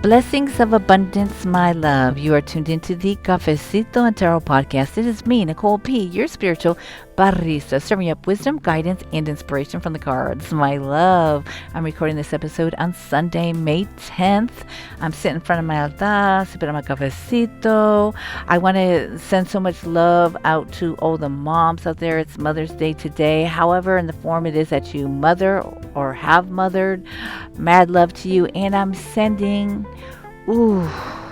Blessings of abundance, my love. You are tuned into the Cafecito and Tarot podcast. It is me, Nicole P., your spiritual barista, serving up wisdom, guidance, and inspiration from the cards. My love, I'm recording this episode on Sunday, May 10th. I'm sitting in front of my altar, sipping on my cafecito. I want to send so much love out to all the moms out there. It's Mother's Day today. However, in the form it is that you mother or have mothered, mad love to you. And I'm sending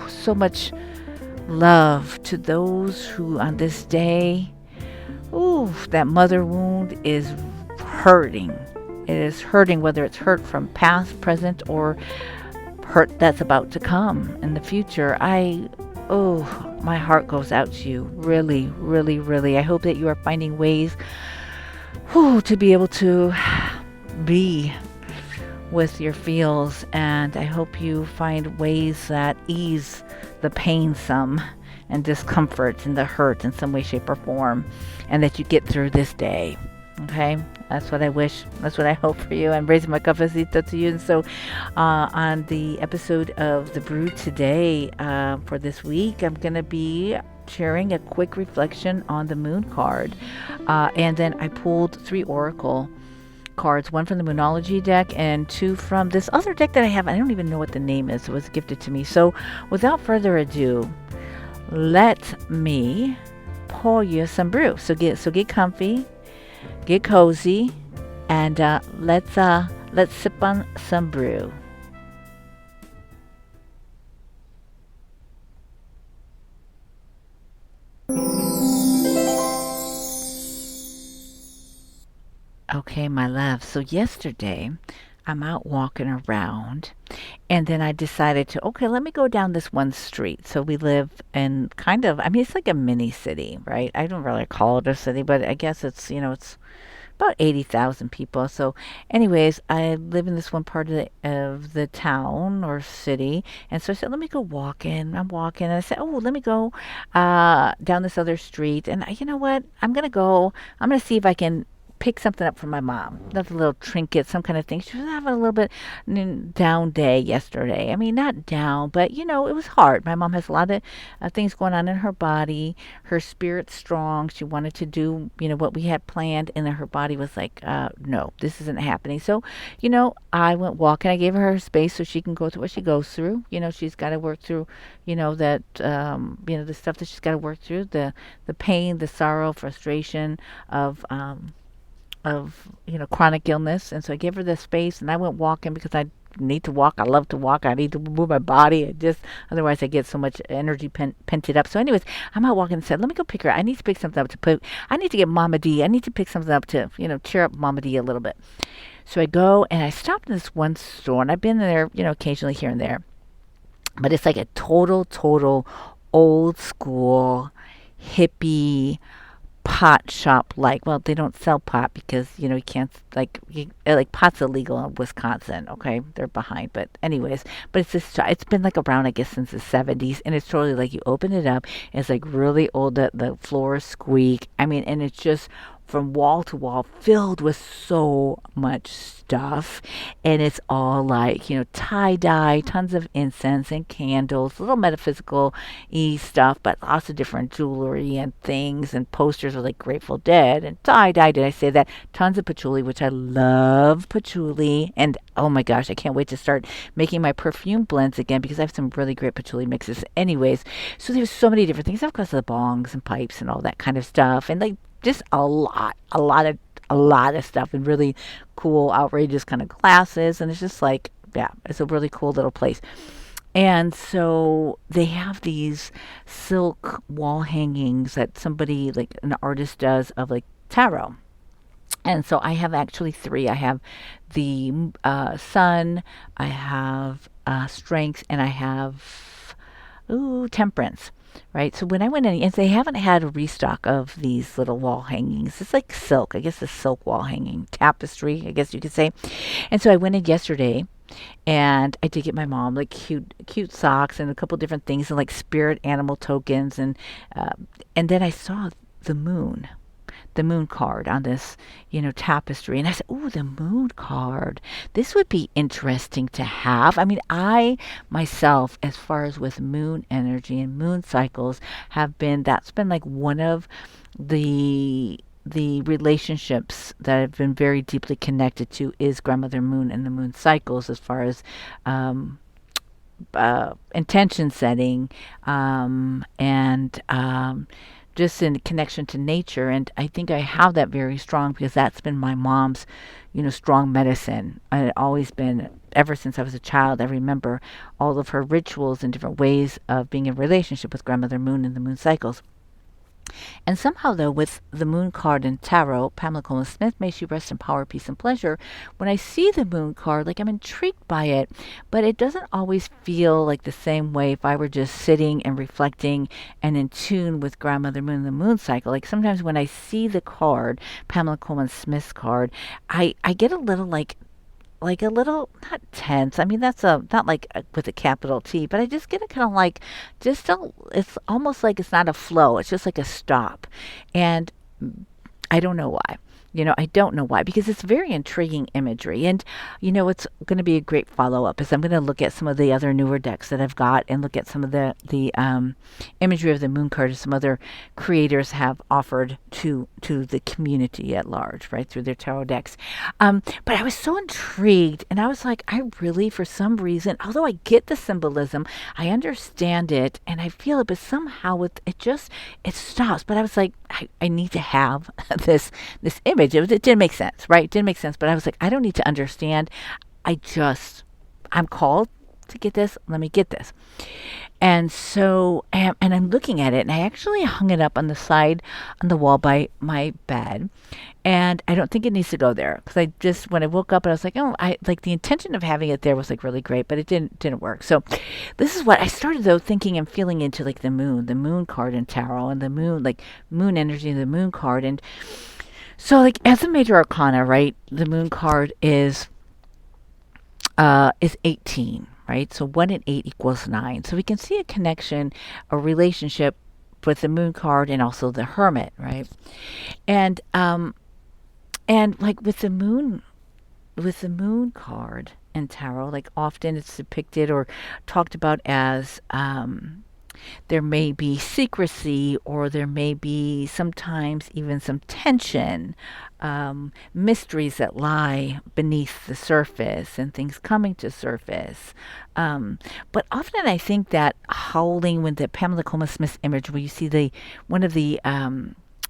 so much love to those who on this day, that mother wound is hurting. It is hurting, whether it's hurt from past, present, or hurt that's about to come in the future. My heart goes out to you. Really, really, really. I hope that you are finding ways to be able to be with your feels, and I hope you find ways that ease the pain some and discomfort and the hurt in some way, shape, or form, and that you get through this day. Okay, that's what I wish. That's what I hope for you. I'm raising my cafecito to you. And so, on the episode of The Brew today, for this week, I'm gonna be sharing a quick reflection on the Moon card, and then I pulled 3 oracle cards, 1 from the Moonology deck and 2 from this other deck that I have. I don't even know what the name is. It was gifted to me. So without further ado, let me pour you some brew. So get comfy, get cozy, and let's sip on some brew. Okay, my love. So yesterday, I'm out walking around, and then I decided to, okay, let me go down this one street. So we live in kind of, I mean, it's like a mini city, right? I don't really call it a city, but I guess it's about 80,000 people. So, anyways, I live in this one part of the town or city, and so I said, let me go walking. I'm walking, and I said, oh, let me go down this other street, and you know what? I'm gonna see if I can pick something up for my mom. That's a little trinket, some kind of thing. She was having a little bit down day yesterday. I mean, not down, but it was hard. My mom has a lot of things going on in her body. Her spirit's strong. She wanted to do, what we had planned, and then her body was like, no, this isn't happening. So, I went walking. I gave her space so she can go through what she goes through. She's got to work through, that, the stuff that she's got to work through, the pain, the sorrow, frustration of chronic illness. And so I gave her the space, and I went walking because I need to walk. I love to walk. I need to move my body. Otherwise I get so much energy pented up. So anyways, I'm out walking and said, let me go pick her. I need to pick something up to put. I need to get Mama D. I need to pick something up to cheer up Mama D a little bit. So I go and I stopped in this one store, and I've been there occasionally here and there, but it's like a total old school hippie pot shop. Like, well, they don't sell pot because you can't, like pot's illegal in Wisconsin. Okay, they're behind, but anyways, but it's been like around, I guess, since the 70s, and it's totally like you open it up, and it's like really old. The floors squeak. I mean, and it's just from wall to wall filled with so much stuff, and it's all like tie dye, tons of incense and candles, little metaphysical stuff, but lots of different jewelry and things, and posters of like Grateful Dead and tie dye. Did I say that? Tons of patchouli, which I love patchouli, and oh my gosh, I can't wait to start making my perfume blends again because I have some really great patchouli mixes. Anyways, so there's so many different things. Of course, the bongs and pipes and all that kind of stuff, and like just a lot of stuff, and really cool, outrageous kind of glasses, and it's just like, yeah, it's a really cool little place. And so they have these silk wall hangings that somebody, like an artist, does of like tarot. And so I have actually 3. I have the sun, I have strength, and I have temperance. Right. So when I went in, and they haven't had a restock of these little wall hangings. It's like silk. I guess the silk wall hanging tapestry, I guess you could say. And so I went in yesterday, and I did get my mom like cute socks and a couple different things, and like spirit animal tokens, and then I saw the moon. the moon card on this, tapestry. And I said, "Ooh, the moon card. This would be interesting to have." I mean, I myself, as far as with moon energy and moon cycles, that's been like one of the relationships that I've been very deeply connected to is Grandmother Moon and the moon cycles, as far as um, intention setting, and just in connection to nature. And I think I have that very strong because that's been my mom's, strong medicine. And it always been ever since I was a child. I remember all of her rituals and different ways of being in relationship with Grandmother Moon and the moon cycles. And somehow, though, with the moon card and tarot, Pamela Coleman Smith, may she rest in power, peace, and pleasure. When I see the moon card, like I'm intrigued by it, but it doesn't always feel like the same way if I were just sitting and reflecting and in tune with Grandmother Moon and the moon cycle. Like sometimes when I see the card, Pamela Coleman Smith's card, I get a little like a little not tense. I mean that's a not like with a capital T, but I just get it kind of like just a. It's almost like it's not a flow. It's just like a stop, and I don't know why. I don't know why because it's very intriguing imagery. And, it's going to be a great follow up is I'm going to look at some of the other newer decks that I've got and look at some of the imagery of the moon card some other creators have offered to the community at large, right, through their tarot decks. But I was so intrigued and I was like, I really, for some reason, although I get the symbolism, I understand it and I feel it, but somehow it stops. But I was like, I need to have this image. It didn't make sense, right? It didn't make sense. But I was like, I don't need to understand. I'm called to get this. Let me get this. And so, and I'm looking at it, and I actually hung it up on the side on the wall by my bed. And I don't think it needs to go there because when I woke up, I was like, oh, I like the intention of having it there was like really great, but it didn't work. So this is what I started though thinking and feeling into like the moon card in tarot and the moon, like moon energy and the moon card. And so like as a major arcana, right, the moon card is 18, right? So 1 and 8 equals 9. So we can see a connection, a relationship with the moon card and also the hermit, right? And like with the moon card and tarot, like often it's depicted or talked about as there may be secrecy or there may be sometimes even some tension, mysteries that lie beneath the surface and things coming to surface. But often I think that howling when the Pamela Coleman Smith image where you see one of the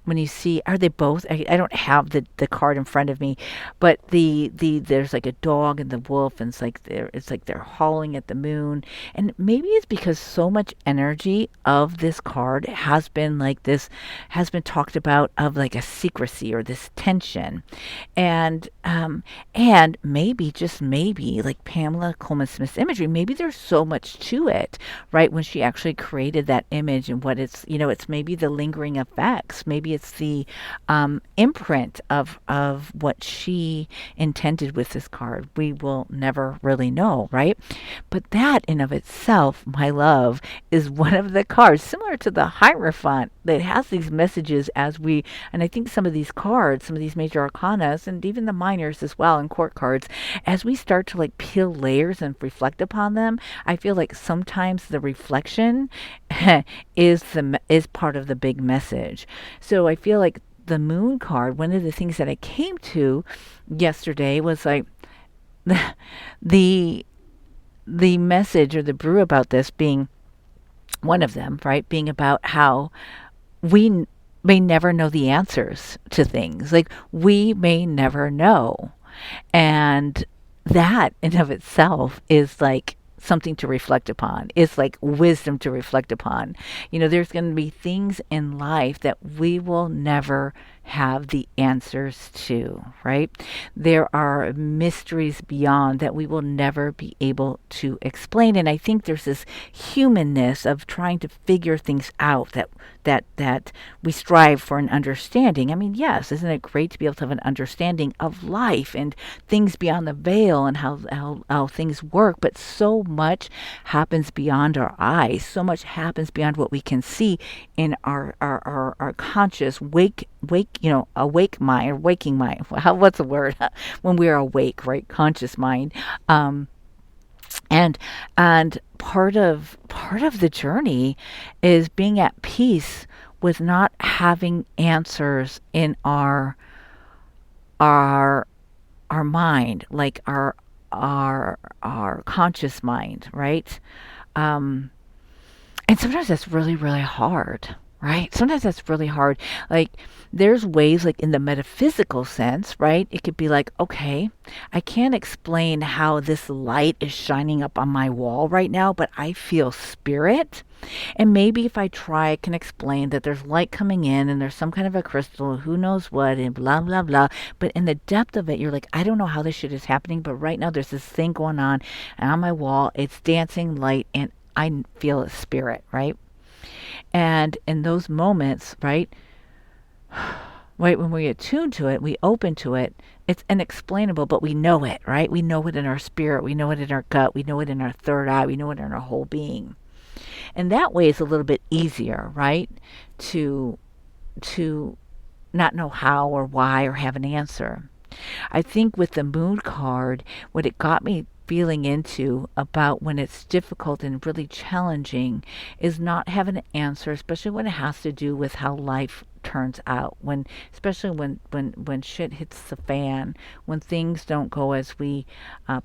when you see, are they both? I don't have the card in front of me, but there's like a dog and the wolf, and it's like they're howling at the moon, and maybe it's because so much energy of this card has been talked about of like a secrecy or this tension, and maybe just maybe like Pamela Coleman Smith's imagery, maybe there's so much to it, right? When she actually created that image and what it's maybe the lingering effects, maybe it's the imprint of what she intended with this card. We will never really know, right? But that in of itself, my love, is one of the cards similar to the Hierophant that has these messages and I think some of these cards, some of these major arcanas and even the minors as well and court cards, as we start to like peel layers and reflect upon them, I feel like sometimes the reflection is part of the big message. So I feel like the moon card, one of the things that I came to yesterday was like the message or the brew about this being one of them, right? Being about how we may never know the answers to things. Like we may never know. And that in of itself is like something to reflect upon. It's like wisdom to reflect upon. There's going to be things in life that we will never have the answers to, right? There are mysteries beyond that we will never be able to explain. And I think there's this humanness of trying to figure things out that we strive for an understanding. I mean, yes, isn't it great to be able to have an understanding of life and things beyond the veil and how things work? But so much happens beyond our eyes. So much happens beyond what we can see in our conscious awake mind or waking mind. What's the word? When we are awake, right? Conscious mind. Um, and part of the journey is being at peace with not having answers in our our mind, like our conscious mind, right? Um, and sometimes that's really, really hard, right? Sometimes that's really hard. Like, there's ways, like in the metaphysical sense, right? It could be like, okay, I can't explain how this light is shining up on my wall right now, but I feel spirit. And maybe if I try, I can explain that there's light coming in and there's some kind of a crystal, who knows what, and blah, blah, blah. But in the depth of it, you're like, I don't know how this shit is happening, but right now there's this thing going on my wall, it's dancing light, and I feel a spirit, right? And in those moments, right, right, when we attune to it, we open to it, it's inexplainable, but we know it, right? We know it in our spirit, we know it in our gut, we know it in our third eye, we know it in our whole being. And that way it's a little bit easier, right? To to not know how or why or have an answer. I think with the moon card, what it got me feeling into about when it's difficult and really challenging is not having an answer, especially when it has to do with how life turns out. When especially when shit hits the fan, when things don't go as we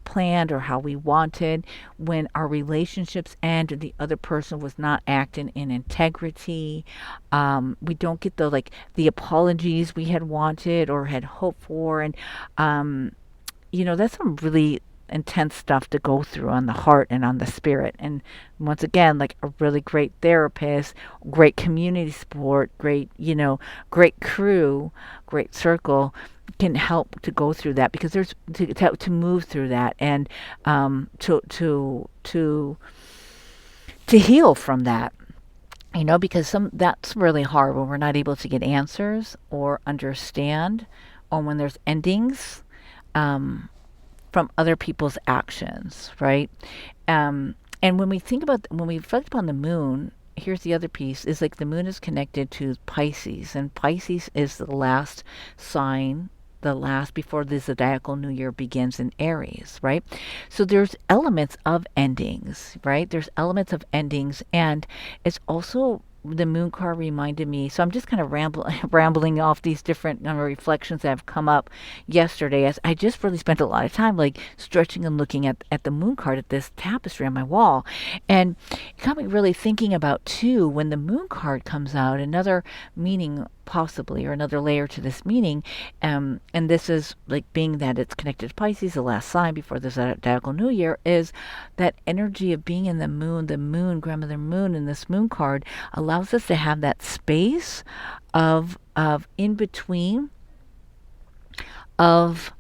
planned or how we wanted, when our relationships end and the other person was not acting in integrity, we don't get the apologies we had wanted or had hoped for, and um, that's some really intense stuff to go through on the heart and on the spirit. And once again, like a really great therapist, great community support, great crew, great circle can help to go through that, because there's to move through that, and to heal from that. Because that's really hard when we're not able to get answers or understand, or when there's endings. Um, from other people's actions, right? And when we reflect upon the moon, here's the other piece: is like the moon is connected to Pisces, and Pisces is the last sign, the last before the zodiacal new year begins in Aries, right? So there's elements of endings, right? There's elements of endings, and it's also the moon card reminded me. So I'm just kind of rambling off these different reflections that have come up yesterday, as I just really spent a lot of time like stretching and looking at the moon card, at this tapestry on my wall. And it got me really thinking about too, when the moon card comes out, another meaning possibly, or another layer to this meaning, and this is like being that it's connected to Pisces, the last sign before the zodiacal new year, is that energy of being in the moon, grandmother moon, in this moon card allows us to have that space of in between, of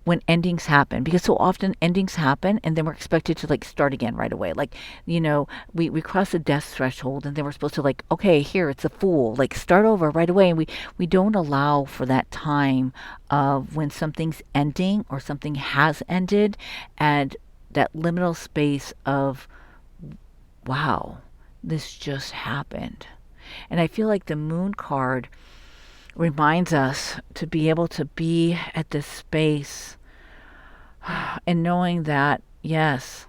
when endings happen, because so often endings happen and then we're expected to like start again right away. Like, we cross the death threshold and then we're supposed to, like, okay, here it's a fool, like start over right away. And we don't allow for that time of when something's ending or something has ended, and that liminal space of, wow, this just happened. And I feel like the moon card reminds us to be able to be at this space and knowing that, yes,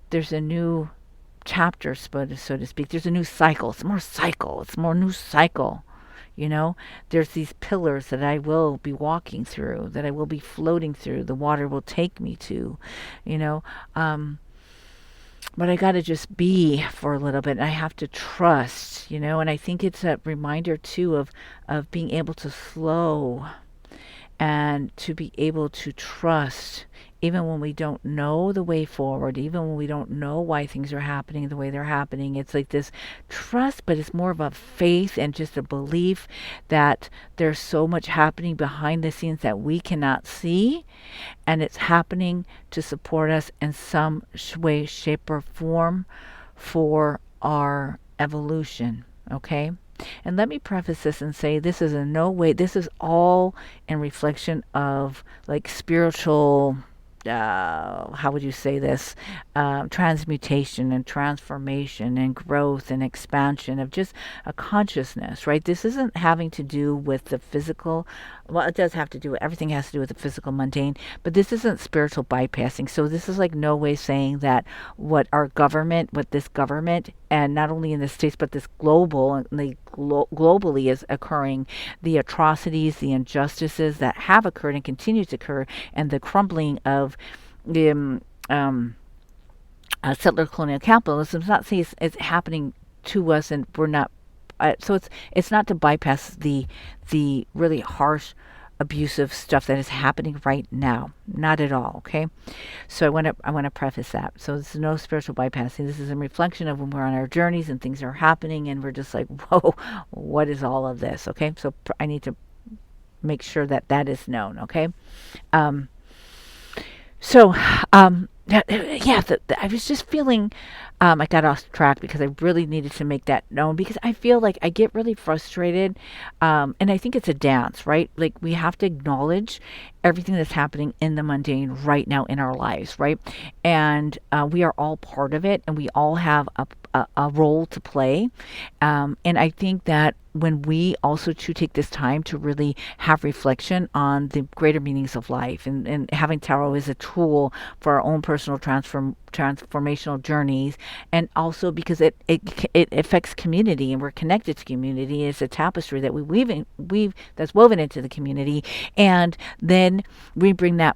there's a new chapter, so to speak. There's a new cycle. It's more cycle. It's more new cycle. There's these pillars that I will be walking through, that I will be floating through. The water will take me to, you know. But I got to just be for a little bit. And I have to trust, and I think it's a reminder too of being able to slow and to be able to trust, even when we don't know the way forward, even when we don't know why things are happening the way they're happening. It's like this trust, but it's more of a faith and just a belief that there's so much happening behind the scenes that we cannot see, and it's happening to support us in some way, shape, or form for our evolution. Okay? And let me preface this and say, this is in no way, this is all in reflection of like spiritual how would you say this, transmutation and transformation and growth and expansion of just a consciousness, right? This isn't having to do with the physical. Well, it does have to do, everything has to do with the physical mundane, but this isn't spiritual bypassing. So this is like no way saying that what this government, and not only in the States, but this globally is occurring, the atrocities, the injustices that have occurred and continue to occur, and the crumbling of the settler colonial capitalism. It's not saying it's happening to us, and we're not. So it's not to bypass the really harsh, abusive stuff that is happening right now. Not at all. Okay, so I want to preface that. So this is no spiritual bypassing. This is a reflection of when we're on our journeys and things are happening, and we're just like, whoa, what is all of this? Okay, so I need to make sure that that is known. Okay. Um, so, I was just feeling, I got off track because I really needed to make that known, because I feel like I get really frustrated. And I think it's a dance, right? Like we have to acknowledge everything that's happening in the mundane right now in our lives, right? And we are all part of it, and we all have a role to play. And I think that when we also to take this time to really have reflection on the greater meanings of life, and having tarot as a tool for our own personal transformational journeys, and also because it affects community, and we're connected to community. It's a tapestry that weave that's woven into the community, and then we bring that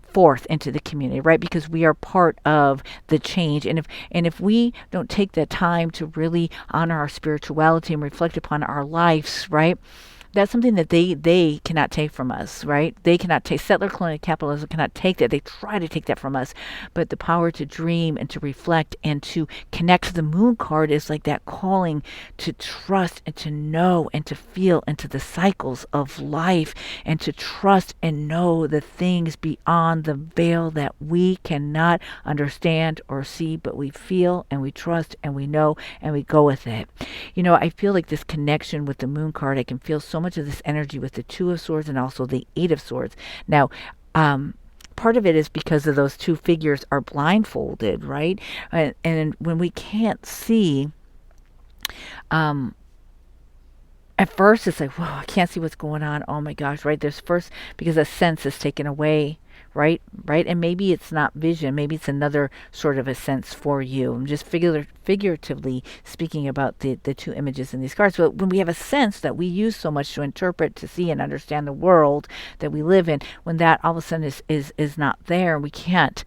forth into the community, right? Because we are part of the change, and if we don't take the time to really honor our spirituality and reflect upon our lives, right? That's something that they cannot take from us, right? They cannot take, settler colonial capitalism cannot take that. They try to take that from us, but the power to dream and to reflect and to connect. The moon card is like that calling to trust and to know and to feel into the cycles of life, and to trust and know the things beyond the veil that we cannot understand or see, but we feel and we trust and we know and we go with it. I feel like this connection with the moon card, I can feel so much of this energy with the Two of Swords and also the Eight of Swords. Now, part of it is because of those two figures are blindfolded, right? And when we can't see, at first it's like, whoa, I can't see what's going on. Oh my gosh, right? There's first, because a sense is taken away, right? Right? And maybe it's not vision. Maybe it's another sort of a sense for you. I'm just figuratively speaking about the two images in these cards. But when we have a sense that we use so much to interpret, to see and understand the world that we live in, when that all of a sudden is not there, we can't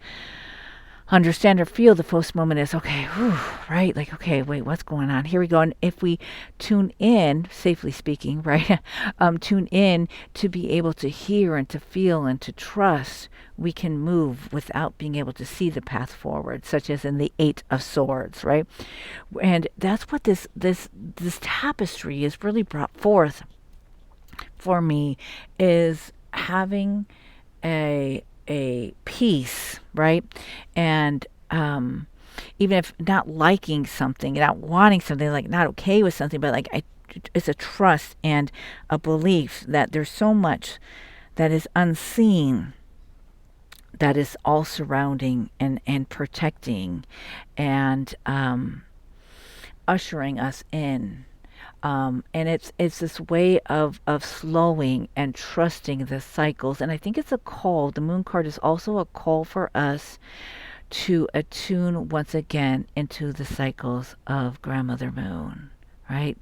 understand or feel, the first moment is, okay, whew, right? Like, okay, wait, what's going on? Here we go. And if we tune in, safely speaking, right? Tune in to be able to hear and to feel and to trust, we can move without being able to see the path forward, such as in the Eight of Swords, right? And that's what this tapestry is really brought forth for me, is having a peace, right? And even if not liking something, not wanting something, like not okay with something, but like it's a trust and a belief that there's so much that is unseen, that is all surrounding and protecting and ushering us in. And it's this way of slowing and trusting the cycles. And I think it's a call. The moon card is also a call for us to attune once again into the cycles of Grandmother Moon, right?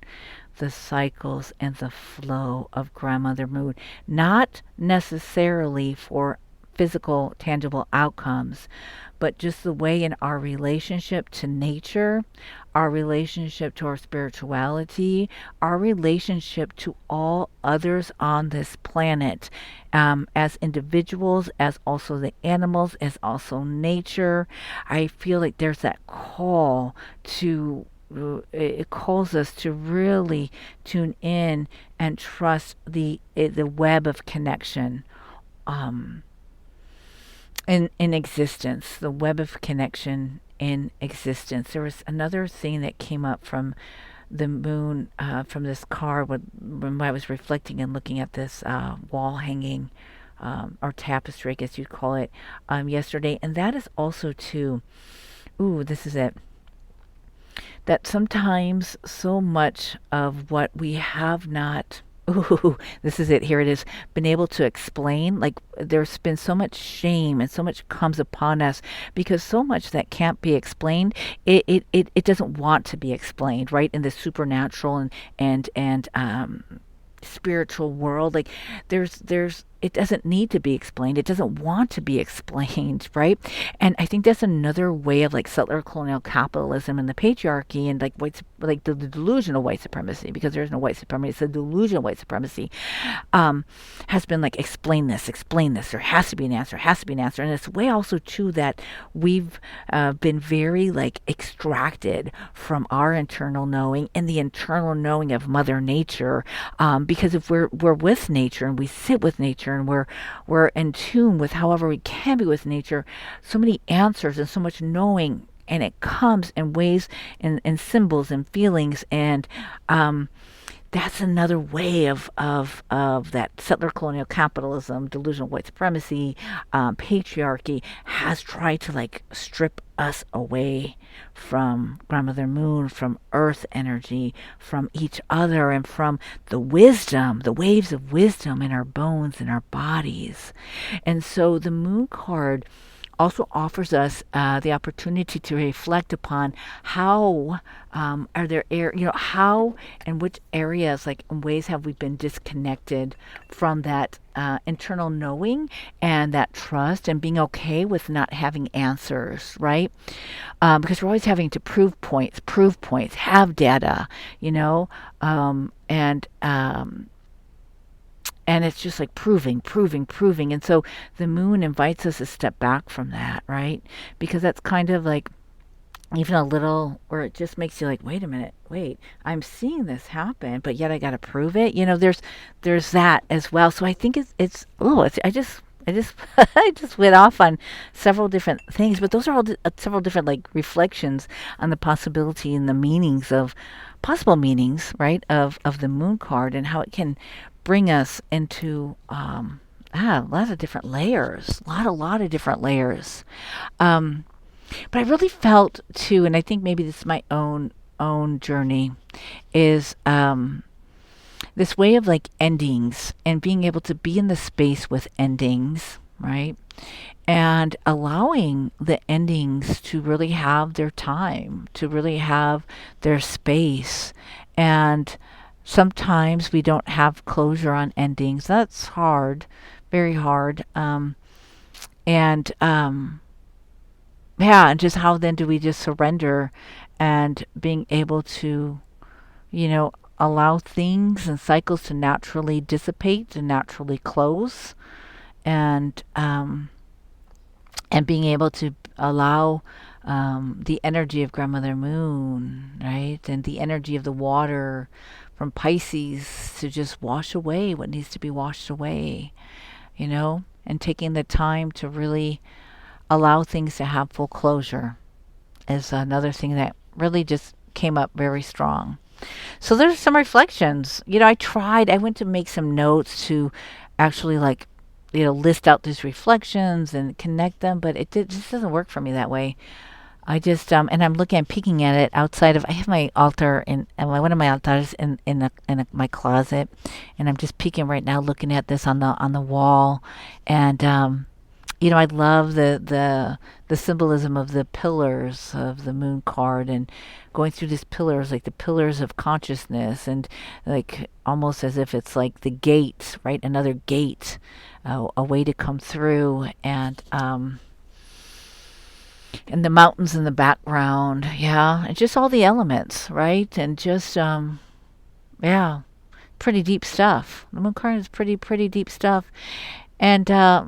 The cycles and the flow of Grandmother Moon. Not necessarily for physical, tangible outcomes, but just the way in our relationship to nature, our relationship to our spirituality, our relationship to all others on this planet, as individuals, as also the animals, as also nature. I feel like there's that call to, it calls us to really tune in and trust the web of connection. In existence, the web of connection in existence. There was another thing that came up from the moon, from this card, when I was reflecting and looking at this wall hanging or tapestry, I guess you'd call it, yesterday. And that is also too, ooh, this is it, that sometimes so much of what we have not, ooh, this is it, here it is, been able to explain, like there's been so much shame and so much comes upon us because so much that can't be explained, it doesn't want to be explained, right? In the supernatural and spiritual world, like there's it doesn't need to be explained, it doesn't want to be explained, right? And I think that's another way of like settler colonial capitalism and the patriarchy and like like the delusion of white supremacy, because there's no white supremacy, it's the delusion of white supremacy, has been like explain this, there has to be an answer, has to be an answer. And it's a way also too that we've been very like extracted from our internal knowing and the internal knowing of Mother Nature, because if we're with nature and we sit with nature and we're in tune with however we can be with nature, so many answers and so much knowing, and it comes in ways and symbols and feelings, and that's another way of that settler colonial capitalism, delusional white supremacy, patriarchy has tried to like strip us away from Grandmother Moon, from earth energy, from each other, and from the wisdom, the waves of wisdom in our bones and our bodies. And so the moon card also offers us the opportunity to reflect upon how are there how and which areas, like in ways have we been disconnected from that internal knowing and that trust and being okay with not having answers, right? Because we're always having to prove points, have data, and it's just like proving. And so the moon invites us to step back from that, right? Because that's kind of like even a little, or it just makes you like, wait a minute, I'm seeing this happen, but yet I got to prove it. There's that as well. So I think I just I just went off on several different things, but those are all several different like reflections on the possibility and the meanings of possible meanings, right, of the moon card and how it can bring us into a lot of different layers, a lot of different layers. But I really felt too, and I think maybe this is my own journey, is this way of like endings and being able to be in the space with endings, right? And allowing the endings to really have their time, to really have their space. And sometimes we don't have closure on endings. That's hard, very hard. And yeah, and just how then do we just surrender and being able to, allow things and cycles to naturally dissipate and naturally close, and being able to allow the energy of Grandmother Moon, right, and the energy of the water from Pisces to just wash away what needs to be washed away, and taking the time to really allow things to have full closure is another thing that really just came up very strong. So there's some reflections. I went to make some notes to actually like, list out these reflections and connect them, but just doesn't work for me that way. I just and I'm peeking at it outside of. I have my altar in one of my altars in my closet, and I'm just peeking right now, looking at this on the wall, and I love the symbolism of the pillars of the moon card and going through these pillars, like the pillars of consciousness, and like almost as if it's like the gate, right? Another gate, a way to come through, and the mountains in the background, yeah, and just all the elements, right? And just yeah, pretty deep stuff. The moon card is pretty deep stuff. And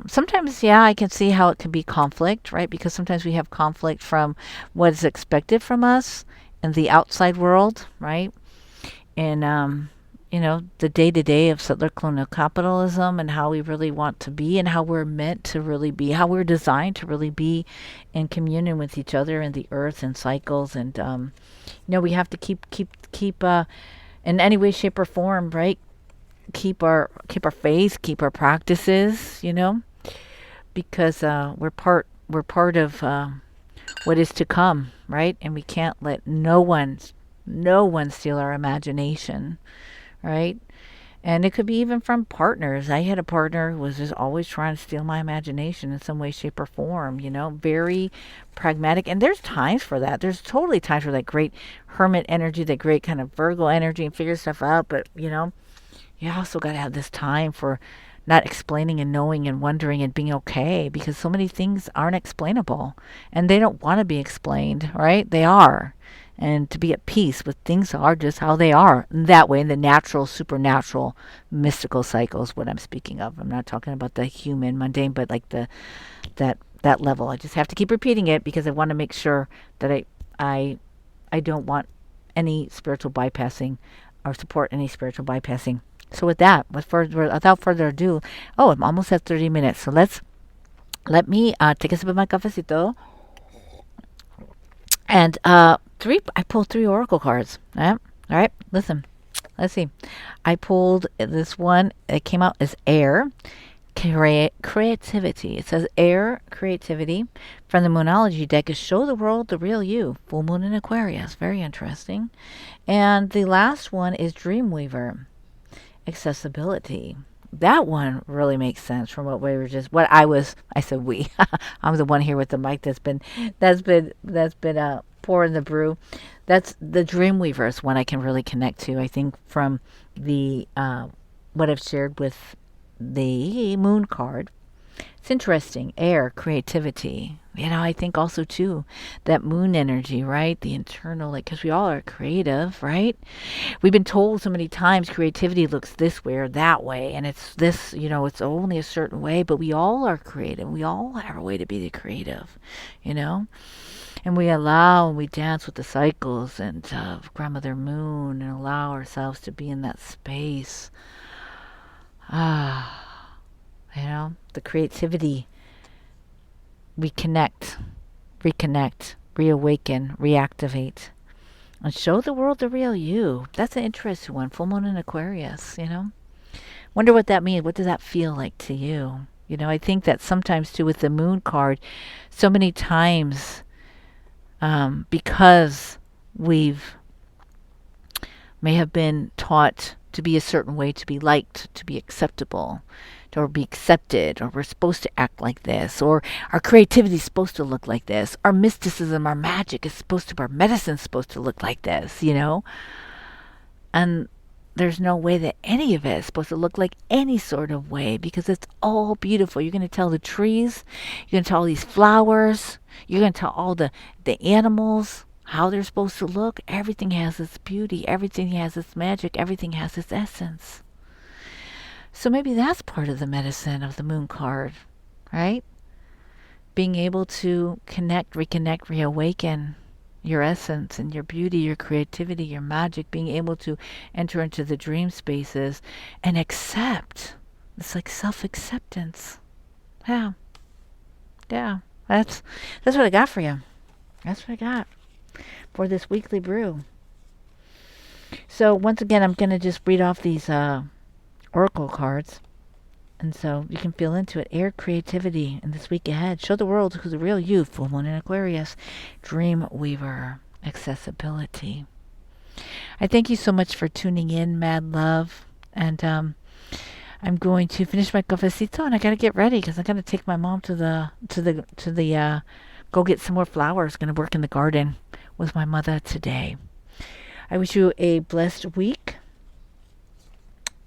sometimes, yeah, I can see how it can be conflict, right? Because sometimes we have conflict from what is expected from us in the outside world, right? And, the day-to-day of settler colonial capitalism and how we really want to be and how we're meant to really be, how we're designed to really be in communion with each other and the earth and cycles. And, we have to keep in any way, shape, or form, right? keep our faith, keep our practices, because we're part of what is to come, right? And we can't let no one steal our imagination, right? And it could be even from partners. I had a partner who was just always trying to steal my imagination in some way, shape, or form, very pragmatic. And there's times for that. There's totally times for that great hermit energy, that great kind of Virgo energy and figure stuff out. But, you also got to have this time for not explaining and knowing and wondering and being okay, because so many things aren't explainable and they don't want to be explained, right? They are. And to be at peace with things are just how they are. That way, in the natural, supernatural, mystical cycles, what I'm speaking of. I'm not talking about the human, mundane, but like that level. I just have to keep repeating it because I want to make sure that I I don't want any spiritual bypassing or support any spiritual bypassing. So with that, without further ado, I'm almost at 30 minutes. So let me take a sip of my cafecito. And I pulled three oracle cards. All right, listen. Let's see. I pulled this one. It came out as air. Creativity. It says air creativity from the Moonology deck is show the world the real you. Full moon in Aquarius. Very interesting. And the last one is Dreamweaver. Accessibility. That one really makes sense from I said we. I'm the one here with the mic that's been pouring the brew. That's the Dreamweaver is one I can really connect to. I think from the what I've shared with the moon card. It's interesting. Air, creativity. I think also too that moon energy, right? The internal, like, because we all are creative, right? We've been told so many times creativity looks this way or that way, and it's this, it's only a certain way, but we all are creative. We all have a way to be the creative, you know? And we allow and we dance with the cycles and Grandmother Moon and allow ourselves to be in that space. Ah, the creativity. We connect, reconnect, reawaken, reactivate, and show the world the real you. That's an interesting one. Full moon in Aquarius, Wonder what that means. What does that feel like to you? I think that sometimes too with the moon card, so many times, because we've may have been taught to be a certain way, to be liked, to be acceptable, or be accepted, or we're supposed to act like this, or our creativity is supposed to look like this, our mysticism, our magic is supposed to, our medicine is supposed to look like this, And there's no way that any of it is supposed to look like any sort of way because it's all beautiful. You're going to tell the trees, you're going to tell all these flowers, you're going to tell all the animals how they're supposed to look. Everything has its beauty, everything has its magic, everything has its essence. So maybe that's part of the medicine of the moon card, right? Being able to connect, reconnect, reawaken your essence and your beauty, your creativity, your magic, being able to enter into the dream spaces and accept. It's like self-acceptance. Yeah. Yeah. That's what I got for you. That's what I got for this weekly brew. So once again, I'm going to just read off these oracle cards. And so you can feel into it. Air creativity in this week ahead. Show the world who's the real you. Full moon in Aquarius. Dream weaver. Accessibility. I thank you so much for tuning in, Mad Love. And I'm going to finish my cafecito, and I gotta get ready because I gotta take my mom to the go get some more flowers. Gonna work in the garden with my mother today. I wish you a blessed week,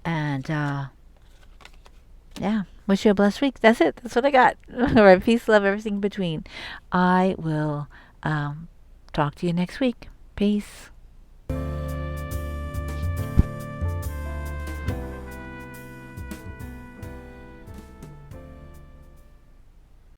and wish you a blessed week. That's it. That's what I got. All right, peace, love, everything in between. I will talk to you next week. Peace.